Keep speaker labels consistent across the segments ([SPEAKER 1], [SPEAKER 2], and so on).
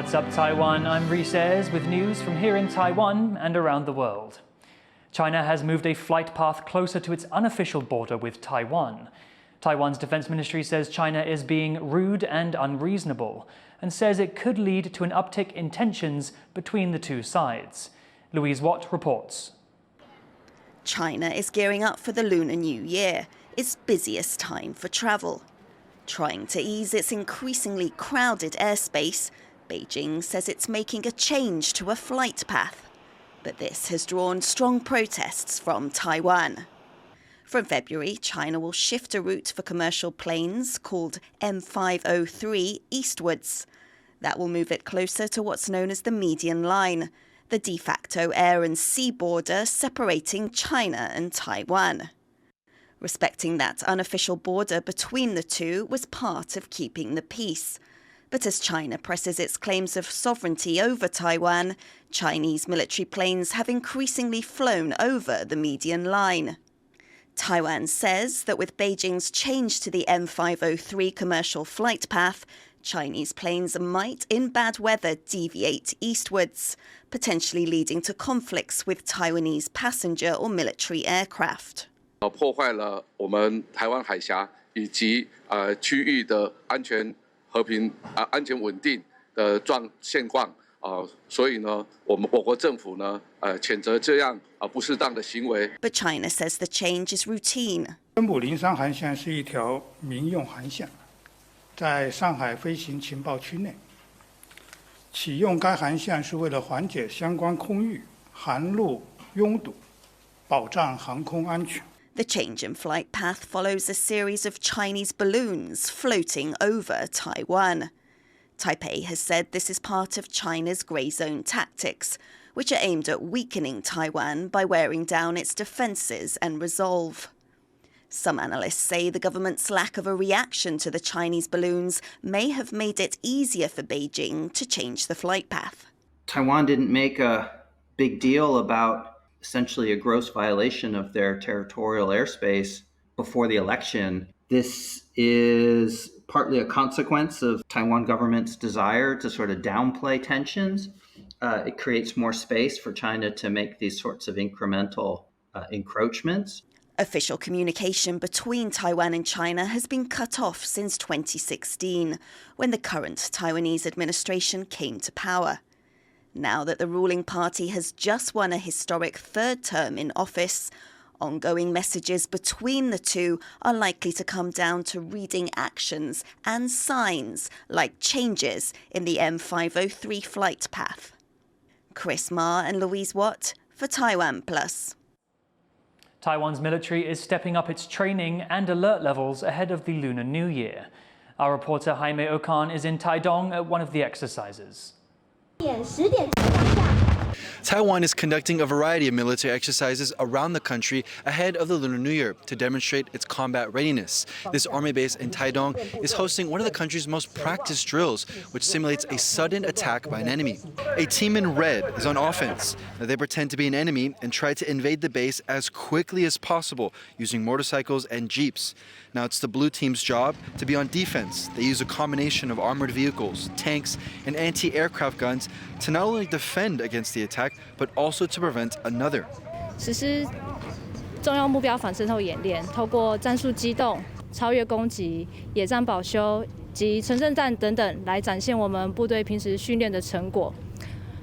[SPEAKER 1] What's up, Taiwan? I'm Reece with news from here in Taiwan and around the world. China has moved a flight path closer to its unofficial border with Taiwan. Taiwan's defense ministry says China is being rude and unreasonable and says it could lead to an uptick in tensions between the two sides. Louise Watt reports.
[SPEAKER 2] China is gearing up for the Lunar New Year, its busiest time for travel. Trying to ease its increasingly crowded airspace, Beijing says it's making a change to a flight path. But this has drawn strong protests from Taiwan. From February, China will shift a route for commercial planes called M503 eastwards. That will move it closer to what's known as the median line, the de facto air and sea border separating China and Taiwan. Respecting that unofficial border between the two was part of keeping the peace. But as China presses its claims of sovereignty over Taiwan, Chinese military planes have increasingly flown over the median line. Taiwan says that with Beijing's change to the M503 commercial flight path, Chinese planes might, in bad weather, deviate eastwards, potentially leading to conflicts with Taiwanese passenger or military aircraft.
[SPEAKER 3] 破坏了我们台湾海峡以及区域的安全和平安全稳定的现况所以呢，我国政府呢谴责这样不适当的行为。
[SPEAKER 2] But China says the change is routine.
[SPEAKER 4] 根浦林山航线是一条民用航线，在上海飞行情报区内。启用该航线是为了缓解相关空域航路拥堵，保障航空安全。
[SPEAKER 2] The change in flight path follows a series of Chinese balloons floating over Taiwan. Taipei has said this is part of China's grey zone tactics, which are aimed at weakening Taiwan by wearing down its defences and resolve. Some analysts say the government's lack of a reaction to the Chinese balloons may have made it easier for Beijing to change the flight path.
[SPEAKER 5] Taiwan didn't make a big deal about essentially a gross violation of their territorial airspace before the election. This is partly a consequence of Taiwan government's desire to sort of downplay tensions. It creates more space for China to make these sorts of incremental encroachments.
[SPEAKER 2] Official communication between Taiwan and China has been cut off since 2016, when the current Taiwanese administration came to power. Now that the ruling party has just won a historic third term in office, ongoing messages between the two are likely to come down to reading actions and signs like changes in the M503 flight path. Chris Ma and Louise Watt for TaiwanPlus.
[SPEAKER 1] Taiwan's military is stepping up its training and alert levels ahead of the Lunar New Year. Our reporter Jaime Okan is in Taidong at one of the exercises.
[SPEAKER 6] Taiwan is conducting a variety of military exercises around the country ahead of the Lunar New Year to demonstrate its combat readiness. This army base in Taidong is hosting one of the country's most practiced drills, which simulates a sudden attack by an enemy. A team in red is on offense. They pretend to be an enemy and try to invade the base as quickly as possible using motorcycles and jeeps. Now it's the blue team's job to be on defense. They use a combination of armored vehicles, tanks, and anti-aircraft guns to not only defend against the attack, but also to prevent another.
[SPEAKER 7] 实施重要目标反渗透演练，透过战术机动、超越攻击、野战保修及城镇战等等，来展现我们部队平时训练的成果。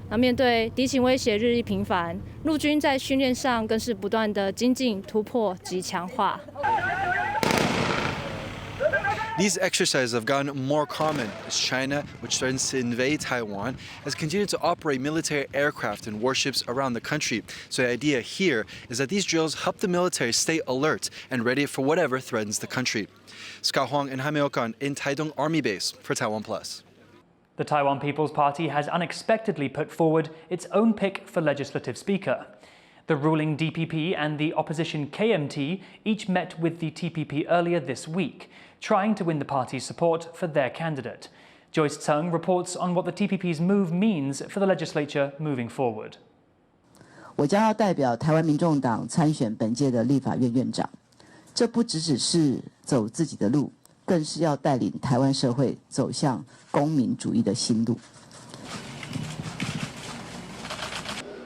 [SPEAKER 7] 那面对敌情威胁日益频繁，陆军在训练上更是不断的精进、突破及强化。
[SPEAKER 6] These exercises have gotten more common as China, which threatens to invade Taiwan, has continued to operate military aircraft and warships around the country. So the idea here is that these drills help the military stay alert and ready for whatever threatens the country. Scott Huang and Jaime Okan in Taidong Army Base for TaiwanPlus.
[SPEAKER 1] The Taiwan People's Party has unexpectedly put forward its own pick for legislative speaker. The ruling DPP and the opposition KMT each met with the TPP earlier this week, trying to win the party's support for their candidate. Joyce Tseng reports on what the TPP's move means for the legislature moving forward.
[SPEAKER 8] 我将要代表台湾民众党参选本届的立法院院长，这不只是走自己的路，更是要带领台湾社会走向公民主义的新路。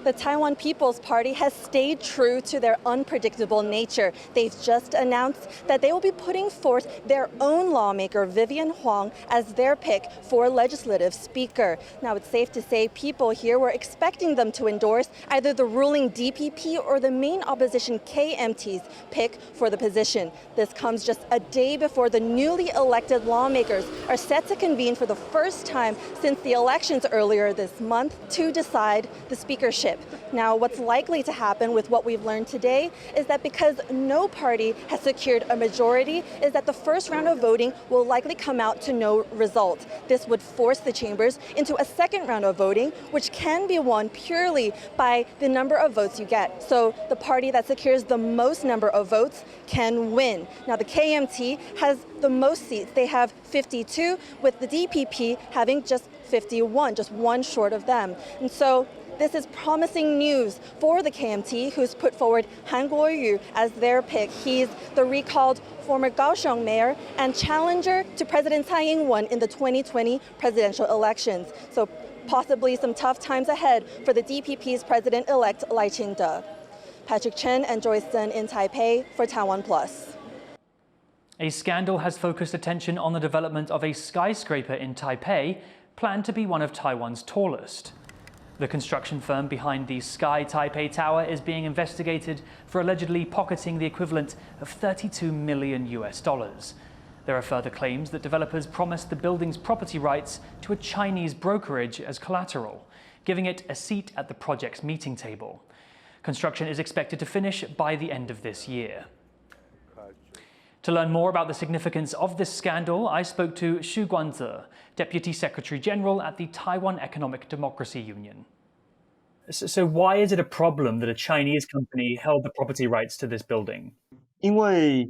[SPEAKER 9] The Taiwan People's Party has stayed true to their unpredictable nature. They've just announced that they will be putting forth their own lawmaker, Vivian Huang, as their pick for legislative speaker. Now, it's safe to say people here were expecting them to endorse either the ruling DPP or the main opposition KMT's pick for the position. This comes just a day before the newly elected lawmakers are set to convene for the first time since the elections earlier this month to decide the speakership. Now, what's likely to happen with what we've learned today is that because no party has secured a majority, is that the first round of voting will likely come out to no result. This would force the chambers into a second round of voting, which can be won purely by the number of votes you get. So the party that secures the most number of votes can win. Now, the KMT has the most seats. They have 52, with the DPP having just 51, just one short of them. And so this is promising news for the KMT, who's put forward Han Kuo-yu as their pick. He's the recalled former Kaohsiung mayor and challenger to President Tsai Ing-wen in the 2020 presidential elections. So possibly some tough times ahead for the DPP's president-elect Lai Ching-te. Patrick Chen and Joyce Sun in Taipei for TaiwanPlus.
[SPEAKER 1] A scandal has focused attention on the development of a skyscraper in Taipei, planned to be one of Taiwan's tallest. The construction firm behind the Sky Taipei Tower is being investigated for allegedly pocketing the equivalent of $32 million. There are further claims that developers promised the building's property rights to a Chinese brokerage as collateral, giving it a seat at the project's meeting table. Construction is expected to finish by the end of this year. To learn more about the significance of this scandal, I spoke to Xu Guanze, Deputy Secretary General at the Taiwan Economic Democracy Union. So why is it a problem that a Chinese company held the property rights to this building?
[SPEAKER 10] 因为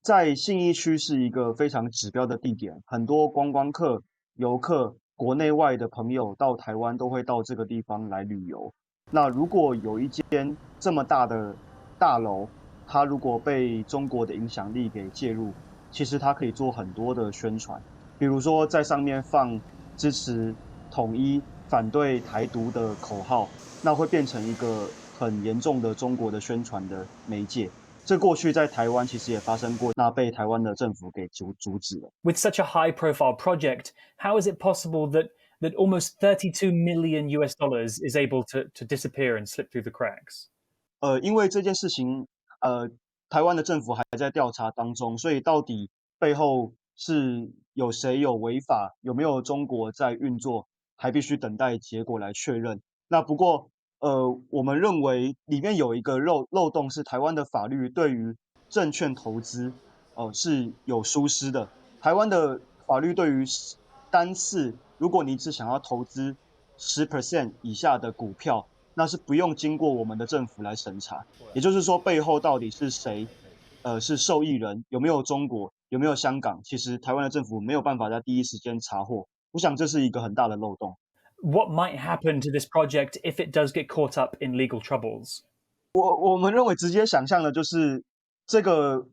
[SPEAKER 10] 在信义区是一个非常指标的地点，很多观光客、游客、国内外的朋友到台湾都会到这个地方来旅游。那如果有一间这么大的大楼，它如果被中国的影响力给介入，其实它可以做很多的宣传，比如说在上面放支持统一、反对台独的口号，那会变成一个很严重的中国的宣传的媒介。这过去在台湾其实也发生过，那被台湾的政府给阻止了。
[SPEAKER 1] With such a high-profile project, how is it possible that almost $32 million is able to disappear and slip through the cracks?
[SPEAKER 10] 因为这件事情，台湾的政府还在调查当中，所以到底背后是有谁有违法，有没有中国在运作，还必须等待结果来确认。那不过，我们认为里面有一个漏洞是台湾的法律对于证券投资，是有疏失的。台湾的法律对于单次，如果你只想要投资10% 以下的股票，那是不用经过我们的政府来审查。也就是说，背后到底是谁，是受益人，有没有中国，有没有香港，其实台湾的政府没有办法在第一时间查获。我想这是一个很大的漏洞。
[SPEAKER 1] What might happen to this project if it does get caught up in legal troubles?
[SPEAKER 10] 我们认为直接想象的就是这个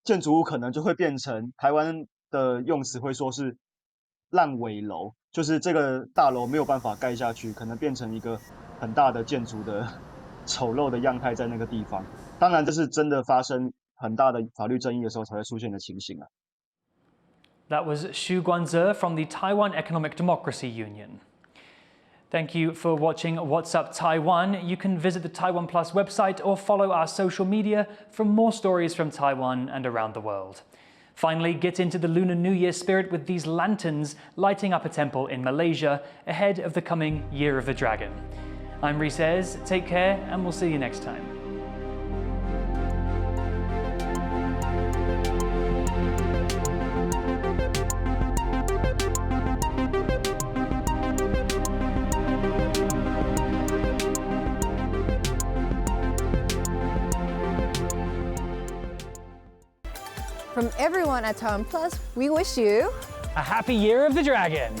[SPEAKER 10] 建筑物可能就会变成台湾的用词会说是烂尾楼，就是这个大楼没有办法盖下去，可能变成一个很大的建筑的丑陋的样态在那个地方。当然，这是真的发生很大的法律争议的时候才会出现的情形啊。
[SPEAKER 1] That was Xu Guanze from the Taiwan Economic Democracy Union. Thank you for watching What's Up Taiwan. You can visit the TaiwanPlus website or follow our social media for more stories from Taiwan and around the world. Finally, get into the Lunar New Year spirit with these lanterns lighting up a temple in Malaysia ahead of the coming Year of the Dragon. I'm Reece, take care, and we'll see you next time.
[SPEAKER 11] From everyone at TaiwanPlus, we wish you
[SPEAKER 1] a happy Year of the Dragon!